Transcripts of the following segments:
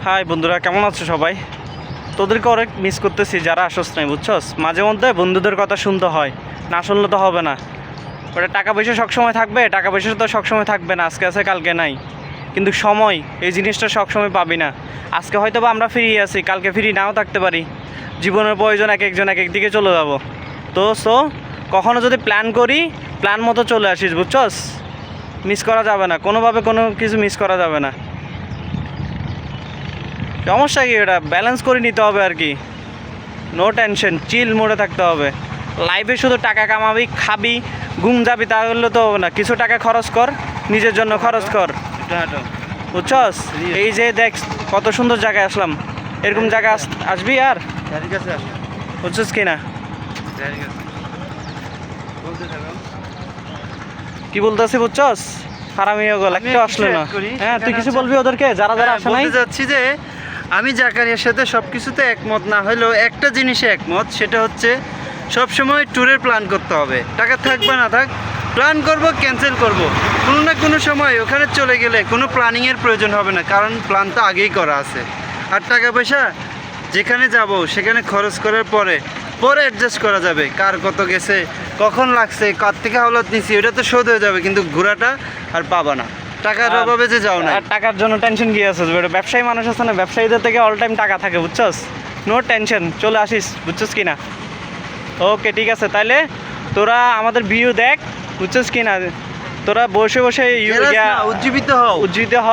High বন্ধুরা, কেমন আছো সবাই? তোদেরকে অনেক মিস করতেছি যারা আসস নাই, বুঝছস? মাঝে মধ্যে বন্ধুদের কথা শুনতে হয়, না শুনলে তো হবে না। ওটা টাকা পয়সা সবসময় থাকবে, টাকা পয়সা তো সবসময় থাকবে না, আজকে আছে কালকে নাই। কিন্তু সময় এই জিনিসটা সবসময় পাবি না। আজকে হয়তো বা আমরা ফ্রি আছি, কালকে ফ্রি নাও থাকতে পারি। জীবনের প্রয়োজন এক একজন এক একদিকে চলে যাব। তো কখনো যদি প্ল্যান করি, প্ল্যান মতো চলে আসিস, বুঝছস? মিস করা যাবে না, কোনোভাবে কোনো কিছু মিস করা যাবে না। সমস্যা কি, এটা ব্যালেন্স করে নিতে হবে আর কি। নো টেনশন, চিল মোডে থাকতে হবে। লাইফে শুধু টাকা কামাবি, খাবি, ঘুম যাবি, তাহলে তো হবে না। কিছু টাকা খরচ কর, নিজের জন্য খরচ কর, বুঝছস? এই যে দেখ কত সুন্দর জায়গায় আসলাম, এরকম জায়গা আসবি আর, বুঝছস কি না? কি বলতেছি বুঝছস? হারামি গল একটা আসলো না। হ্যাঁ, তুই কিছু বলবি ওদেরকে যারা যারা আসে নাই? বলতে যাচ্ছি যে আমি জাকারিয়ার সাথে সব কিছুতে একমত না হলেও একটা জিনিসে একমত, সেটা হচ্ছে সব সময় ট্যুরের প্ল্যান করতে হবে। টাকা থাক বা না থাক, প্ল্যান করব, ক্যান্সেল করব, কোনো না কোনো সময় ওখানে চলে গেলে কোনো প্ল্যানিংয়ের প্রয়োজন হবে না, কারণ প্ল্যান তো আগেই করা আছে। আর টাকা পয়সা যেখানে যাব সেখানে খরচ করার পরে অ্যাডজাস্ট করা যাবে, কার কত গেছে, কখন লাগছে, কার থেকে হাওলাত নিছি, ওটা তো শোধ হয়ে যাবে, কিন্তু ঘোরাটা আর পাবা না। টাকার অভাবে যে যাও না। আর টাকার জন্য টেনশন কি আছে? ব্যবসায়ী মানুষ আছে না, ব্যবসায়ীদের থেকে অল টাইম টাকা থাকে, বুঝছস? নো টেনশন, চলে আসিস, বুঝছস কি না? ওকে, ঠিক আছে, তাইলে তোরা আমাদের ভিডিও দেখ, বুঝছস কি না? তোরা বসে বসে উজ্জীবিত হও, উজ্জীবিত হ,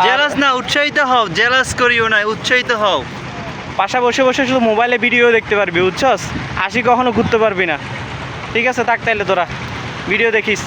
জেলাস না, উৎসাহিত হও। জেলাস করিও না, উৎসাহিত হও। পাশা বসে বসে শুধু মোবাইলে ভিডিও দেখতে পারবি, বুঝছস? আসি কখনো ঘুরতে পারবি না। ঠিক আছে, থাক তাইলে তোরা ভিডিও দেখিস।